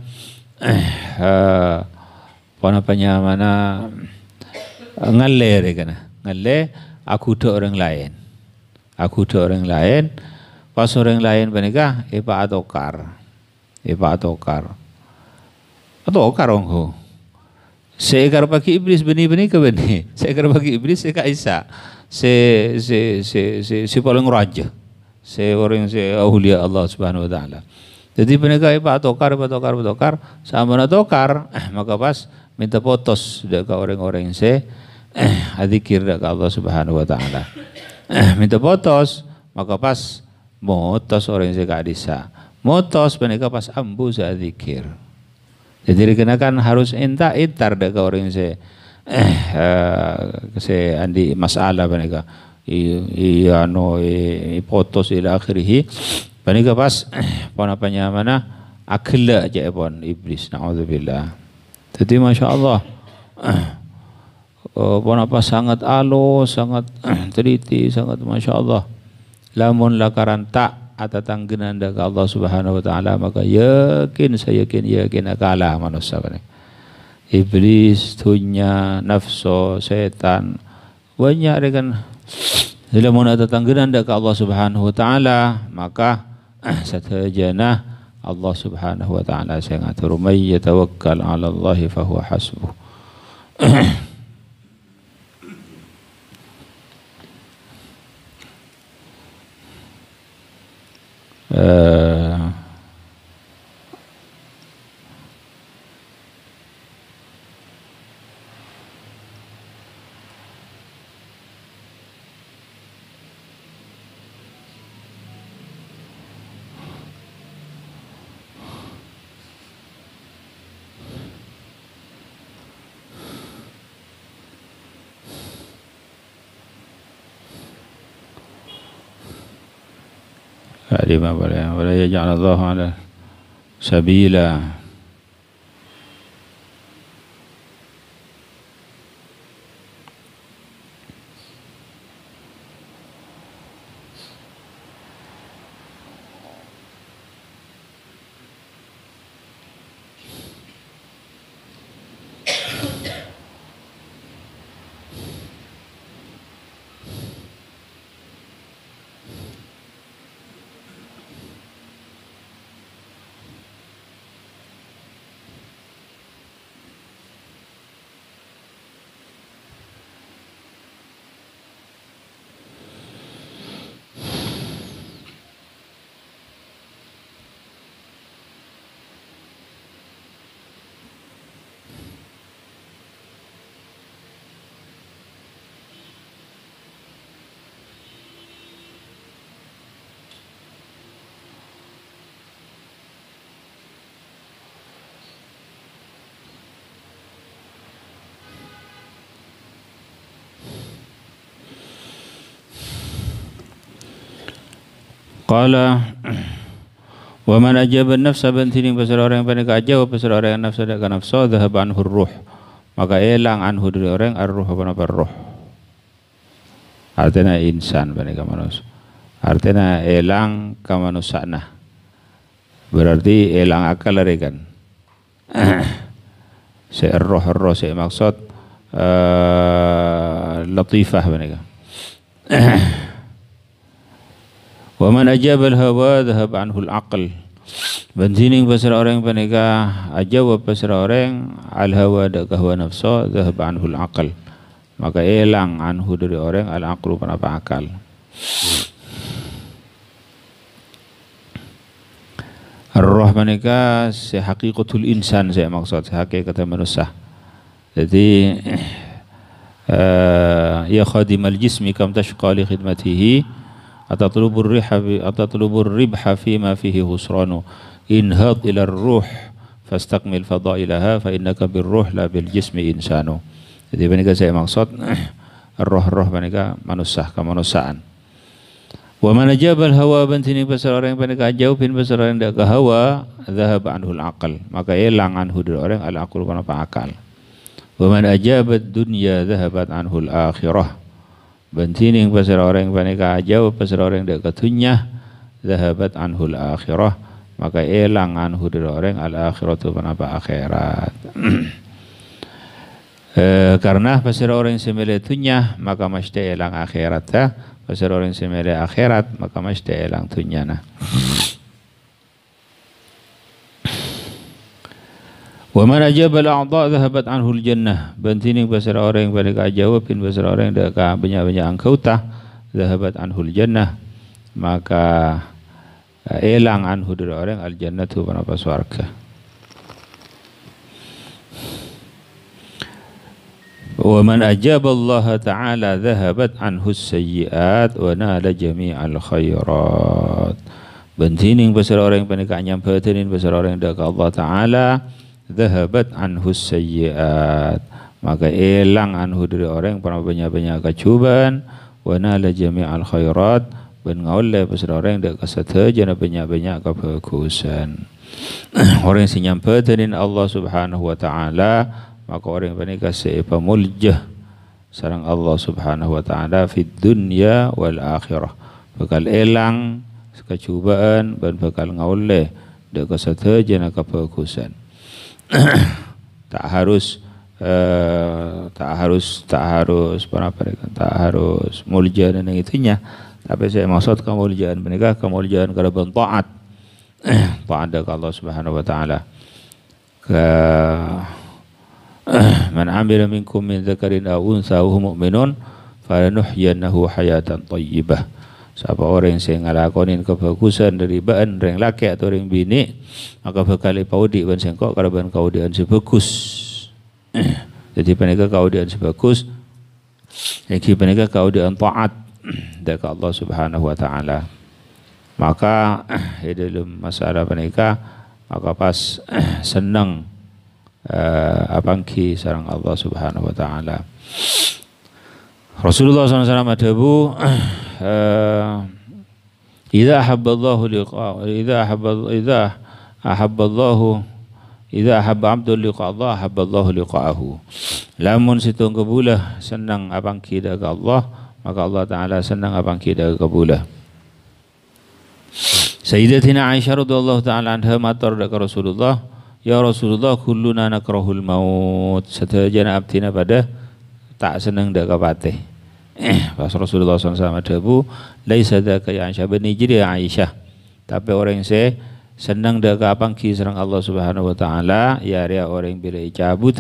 mana ngalle kan, ngalle aku dah orang lain, pas orang lain mereka atokar orang seekar bagi iblis benih ke benih, seekar bagi iblis seekar Isa, si paling raja, orang aulia Allah Subhanahu wa taala. Jadi mereka atokar sama atokar, maka pas minta potos dekat orang-orang yang adzikir dekat Allah Subhanahu wa taala. Minta potos, maka pas motos orang yang kadisa. Motos mereka pas ambu zikir. Jadi dikenakan harus intar dekat orang yang andi masalah mereka. Potos ila akhirih. Mereka pas mana akla aja pun iblis, naudzubillah. Jadi masya Allah, sangat alus, sangat teliti, sangat masya Allah. Lamun lakaran tak atau tanggenan dari Allah Subhanahu wa taala, maka yakin akala manusia ini. Iblis, dunia, nafsu, setan, banyak dengan lamun ada tanggenan dari Allah Subhanahu wa taala, maka satajana Allah Subhanahu wa taala saya ngatur may yatawakkal 'ala Allah fa huwa hasbuh. lima wala yaj'al Allah 'ala sabila. Qala wa man ajaba an-nafsa bantining pasal orang yang panika ajab pasal orang yang nafsa dak nafsa dhahab anhu ruh, maka hilang anhu dari orang ar-ruh apa ruh. Artinya insan panika manusia. Artinya hilang kemanusiaan. Berarti hilang akal rekan. Roh saya maksud latifah panika. Wa man ajaba al-hawa dhahab anhu al-aql. Banzining pasal orang panika ajab pasal orang al-hawa dak hawa nafsu dhahab anhu al-aql. Maka hilang anhu dari orang al-aqlu apa akal. Ar-ruh panika si haqiqatul insan saya maksud hakikat manusia. Jadi ya khadimal jismi kam tashqa li khidmatihi atatlubur ribha fima fihi husranu inhad ila ar-ruh fastakmil fadailaha fa innaka bir-ruh la bil jismi insanu. Jadi panika saya maksud roh-roh panika manusia kemanusiaan. Wa man ajabal hawa bantini pasal orang yang pandai jawabin pasal orang yang dak hawa, dhahab anhu al-aql, maka hilang anhu dari orang al-aql kenapa akal. Wa man ajabat dunya dhahabat anhu al-akhirah. Bantini pasal orang yang pandai jawab pasal orang yang dak katunya, dhahabat anhu al-akhirah, maka hilang anhu dari orang al-akhirah itu kenapa akhirat. Karena pasal orang yang semele dunya maka mesti hilang akhirat. Pasal orang yang semele akhirat maka mesti hilang dunyana. Wa man ajaba al-a'dha dhahabat anhu al-jannah. Bantini pasal orang yang pada jawabin pasal orang yang dak banyak-banyak anggota dhahabat anhu al-jannah, maka hilang anhu dari orang al-jannah itu apa surga. Wa man ajaba Allah Ta'ala dhahabat anhu as-sayyi'at wa nala jami'al khairat. Bentining pasal orang yang panika nyampatenin pasal orang yang dak Allah Ta'ala dhahabat anhu as-sayyi'at, maka hilang anhu dari orang yang pernah banyak-banyak kecubaan, wa nala jami'al khairat, ben ngaulle pasal orang yang dak kasataja banyak-banyak kebagusan. Orang yang nyampatenin Allah Subhanahu wa Ta'ala, maka orang yang panika sepa muljah sareng Allah Subhanahu wa Ta'ala fid dunya wal akhirah, bakal elang kecubaan dan bakal ngaulle dak kasataja kebagusan. tak harus muljah dan itunya, tapi saya maksud kemuliaan mereka kemuliaan karena taat taat kepada Allah Subhanahu wa Ta'ala. Man amila minkum min dzakarin aw unsa wa huwa mu'minun falanuhyiyannahu hayatan thayyibah. Siapa orang yang saya ngalakonin kebagusan dari ban orang laki atau orang bini, maka bakal paudi ban sengkok kalau ban kaudian sebagus. Jadi panika kaudian sebagus, iki panika kaudian taat dari Allah Subhanahu wa Ta'ala. Maka dalam masalah panika maka pas senang abangki sareng Allah Subhanahu wa Ta'ala. Rasulullah SAW adabu idza ahabballahu liqa idza ahabba 'abdun liqa Allah ahabballahu liqa'ahu. Lamun situng kebulah senang abangki daga Allah, maka Allah Ta'ala senang abangki daga kebulah. Sayyidatina Aisyah radhiyallahu ta'ala anha matur daga Rasulullah, ya Rasulullah kulluna nakrahul maut, sedaya abdina pada tak senang dak kapatih. Pas Rasulullah SAW adabu laisa dzaka ya Aisyah bani jadi Aisyah, tapi orang yang saya senang dak kapangki sareng Allah Subhanahu wa Ta'ala ya ria orang bila cabut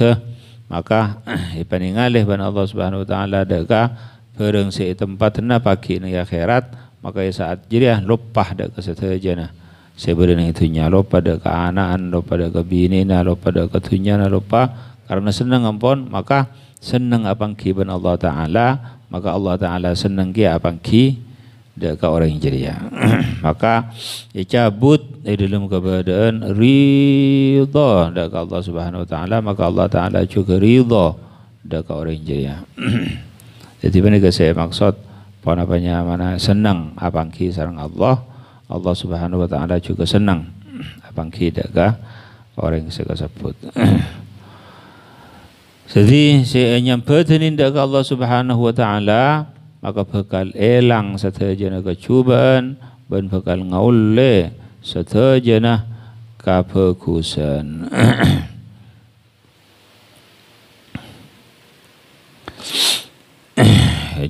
maka paningalih ban Allah Subhanahu wa Ta'ala dak bareng se tempatna pagi ning akhirat, maka saat jadi lupa dak kesetejana sebenarnya itunya lupa dak keanaan, lupa dak kebinina, lupa dak ketunyana, lupa karena senang ampun, maka senang apangki ban Allah Ta'ala, maka Allah Ta'ala senang ki apangki dak ka orang jeria. Maka cabut dalam keadaan ridha dak Allah Subhanahu wa Ta'ala, maka Allah Ta'ala juga ridha dak ka orang jeria. Jadi benar saya maksud mana senang apangki sareng Allah, Allah Subhanahu wa Ta'ala juga senang apangki dak ka orang tersebut. Jadi saya nyampatenin dak ka Allah Subhanahu wa Ta'ala, maka bakal elang satajana kecubaan dan bakal ngaulle satajana kabagusan.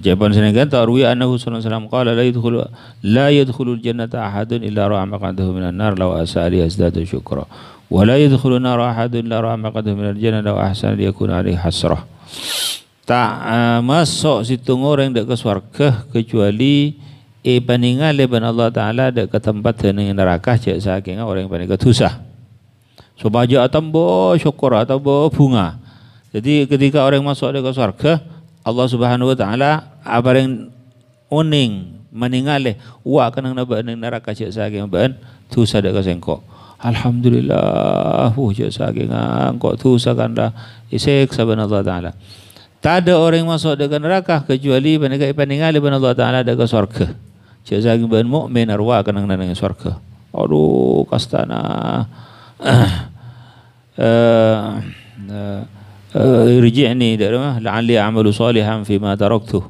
Jawaban senegan tarwi annahu sallallahu alaihi wasallam qala la yadkhulul jannata ahadun illa ra'a maqadahu minan nar law asali yazdadu syukra wa la yadkhulun nar ahadun illa ra'a maqadahu minal jannah law ahsana liyakuna alaihi hasrah. Tak masuk situng orang dak ke surga kecuali paningale ban Allah Ta'ala dak ke tempat ning neraka cek saking orang yang paling dosa. Supaya atambo syukur atau bunga. Jadi ketika orang masuk ke surga, Allah Subhanahu wa Ta'ala abareng uning meningale wa kanang naba ning neraka cek saking ban dosa dak kesengko. Alhamdulillah cek saking kok dosa kanda isek saban Allah Ta'ala. Tak ada orang yang masuk ke neraka kecuali mereka peninggali ban Allah Ta'ala ke surga. cek sagi ban mukmin arwah kenang nang surga. Aduh kastana irji'ni la'alli a'malu salihan fima taraktu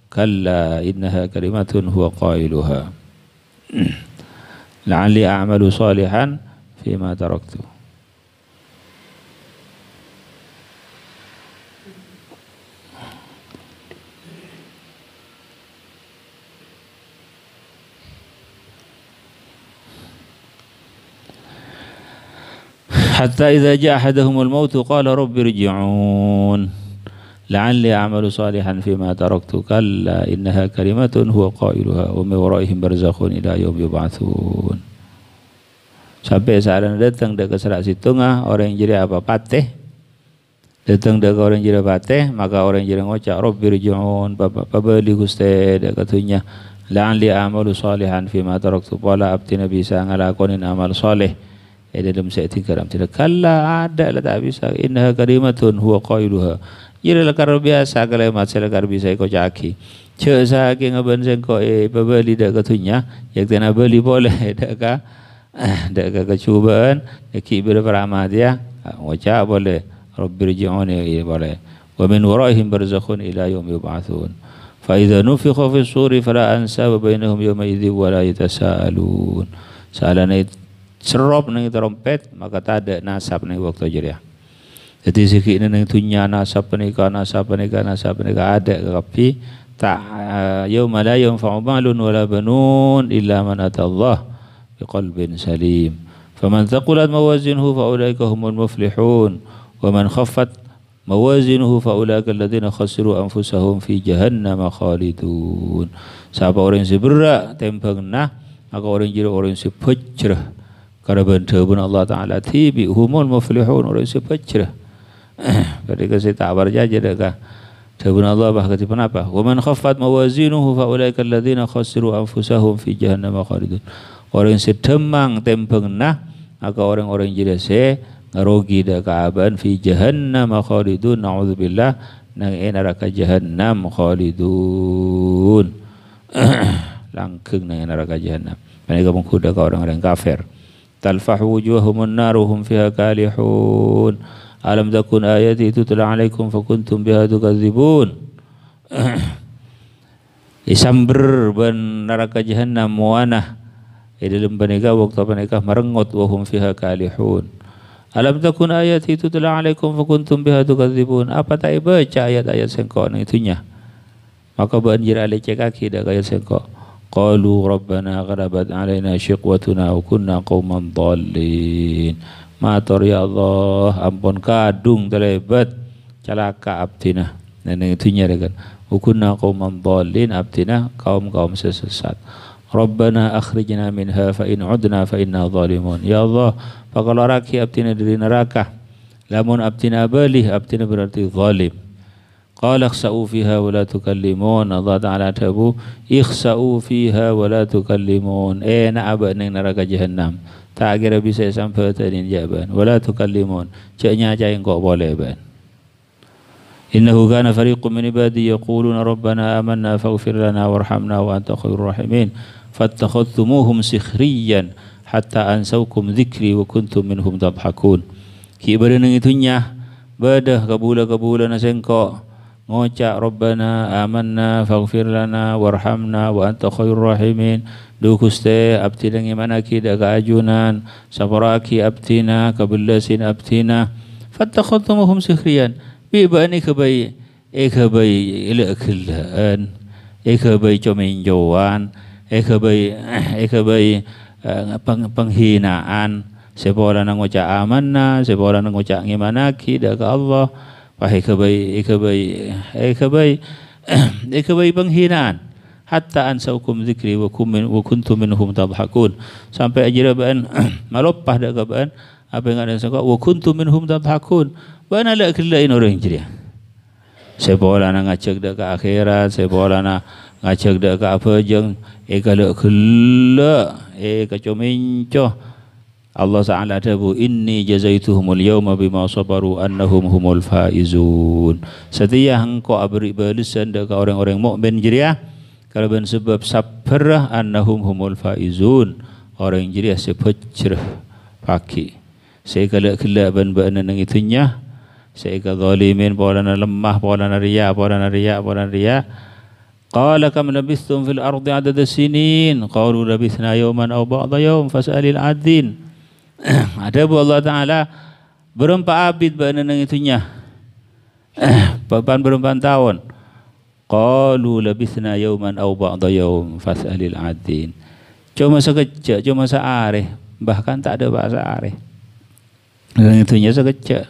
kalla innaha kalimatun huwa qailuha la'alli a'malu salihan fima taraktu. Hatta idza ja'a ahaduhumul maut qala rabbi irji'un la'alli a'malu salihan fima taraktu kalla innaha kalimatun huwa qailuha wa min waraihim barzakhun ila yaum yub'atsun. Sampai saat datang dekat serak situngah orang yang jadi apa patih datang dekat orang yang jadi patih maka orang yang jadi ngocak rabbi irji'un babali gusti dekat tunya la'alli a'malu salihan fima taraktu qala abtina bisa ngalakonin amal saleh. Dalam se'ati karam tidak kalla ada lah tak bisa innaha kalimatun huwa qailuha jadi lekar biasa kalimat selekar bisa ikut caki cek saki ngaban sengko pabali dak katunya yak tena beli boleh dak ka kecubaan ki berperamat ya waca boleh rabbir ji'uni boleh wa min waraihim barzakhun ila yaum yub'atsun fa idza nufikha fi suri fala ansaba bainahum yawma idzi wa la yatasaalun salana serop nang trompet maka tak ada nasab nang waktu jeriah. Jadi sikit nang tunya nasab penika ada tapi tak yauma la yanfa'u malun wala banun illa man atallah biqalbin salim. Faman thaqulat mawazinuhu fa ulaika humul muflihun wa man khaffat mawazinuhu fa ulaika alladziina khasiru anfusahum fi jahannam khalidun. Siapa orang yang berat tempangna maka orang jadi orang yang pecrah. Karena benda pun Allah Ta'ala tibi humul muflihun orang sepecrah. Ketika saya tak berjaja dekah Tabun Allah bah kata apa? Wa man khaffat mawazinuhu fa ulaika alladziina khasiru anfusahum fi jahannam khalidun. Orang yang sedemang tempengna maka orang-orang jelase ngarogi da kaaban fi jahannam khalidun naudzubillah nang neraka jahannam khalidun. Langkeung nang neraka jahannam. Mereka mengkuda ke orang-orang kafir. Talfahu wujuhahum an-nar hum fiha kalihun. Alam takun ayati tutla alaikum fakuntum biha tukadzibun. Isamber ban neraka jahannam muanah. Dalam mereka waktu mereka merengut wa hum fiha kalihun. Alam takun ayati tutla alaikum fakuntum biha tukadzibun. Apa tak baca ayat-ayat sengkok nang itunya? Maka banjir alecek kaki dak ayat sengkok. Qalu rabbana ghalabat alaina shiqwatuna wa kunna qauman dhalin. Matur ya Allah, ampun kadung terlebat celaka abdina. Dan itunya kan. Wa kunna qauman dhalin abdina kaum-kaum sesat. Rabbana akhrijna minha fa in udna fa inna zalimun. Ya Allah, kalau raki abdina dari neraka. Lamun abdina balih, abdina berarti zalim. Qala ikhsa'u fiha wa la tukallimun. Allah Ta'ala tabu ikhsa'u fiha wa la tukallimun. Nak abad ning neraka jahannam. Tak kira bisa sampai tadin jaban. Wa la tukallimun. Caknya aja yang kau boleh ban. Innahu kana fariqun min ibadi yaquluna rabbana amanna faghfir lana warhamna wa anta khairur rahimin. Fattakhadhtumuhum sikhriyan hatta ansawkum dhikri wa kuntum minhum tadhakun. Ki ibadah nang itunya badah kabula-kabula nasengko ngocak rabbana amanna faghfir lana warhamna wa anta khairur rahimin. Du kuste abti dengan manaki daga ajunan sabaraki abtina kabillasin abtina fattakhadhtumuhum sikhriyan bi bani kabai ila akhilan kabai comenjoan kabai penghinaan sepola nang ngocak amanna sepola nang ngocak ngimanaki daga Allah wahai kabai penghinaan hatta ansaukum dzikri wa kuntum minhum tadhakun sampai ajrabaan malopah dak kabaan apa yang ada sangka wa kuntum minhum tadhakun bana la kellain orang jadi sepola nang ngajak dak ke akhirat sepola nang ngajak dak ke apa jeung kalau kella kacominco Allah Ta'ala tabu inni jazaituhumul yawma bima sabaru annahum humul faizun. Setia engkau beri balasan dekat orang-orang mukmin jeria kalau ben sebab sabarah annahum humul faizun, orang yang jadi sebab cerah paki. Saya kelak ben nang itunya, saya ke zalimin polana lemah, polana riya. Qala kam labistum fil ardi adada sinin, qalu labithna yawman aw ba'da yawm fas'alil adin. Ada bu Allah Ta'ala berempat abid ben nang itunya. Berempat tahun. Qalu labithna yawman aw ba'da yawm fas'alil adin. Cuma sekejap, cuma seareh, bahkan tak ada bahasa areh. Dan itunya sekejap.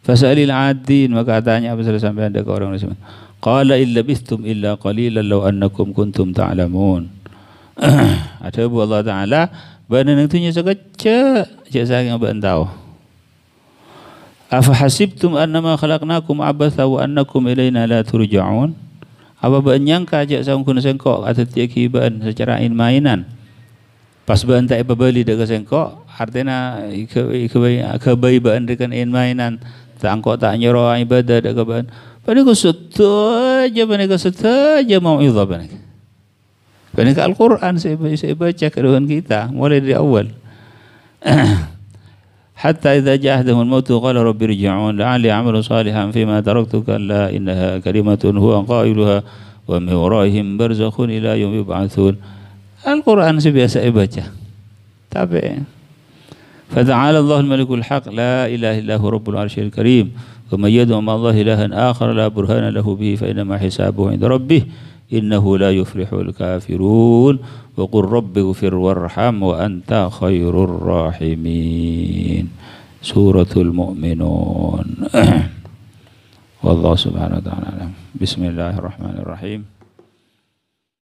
Fas'alil adin, maka tanya apa sampai ada ke orang tersebut. Qala illa bistum illa qalilan law annakum kuntum ta'lamun. Ada bu Allah Ta'ala badan itunya sekejap, cak sangat tahu. Afa hasibtum annama khalaqnakum abatha wa annakum ilaina la turja'un. Apa nyangka cak sangkun sengkok atau tiak hiban secara mainan. Pas ban tak beli dekat sengkok, artinya kebaikan dekat mainan. Tak angkot tak nyuruh ibadah dekat ban. Panika setaja mau idhah panika. Panika Al-Quran saya baca keruhan kita mulai dari awal. Hatta idza ja'ahum al-maut qala rabbi irji'un la'alli a'malu salihan fima taraktu kalla innaha kalimatun huwa qailuha wa min waraihim barzakhun ila yaumi yub'atsun. Al-Quran saya biasa baca. Tapi fata'ala Allahul malikul haq la ilaha illa huwa rabbul arsyil karim. ومن يدعو مع الله إلها آخر لا برهان له به فإنما حسابه عند ربه إنه لا يفلح الكافرون وقل رب اغفر وارحم وأنت خير الراحمين. سورة المؤمنون. والله سبحانه وتعالى. بسم الله الرحمن الرحيم.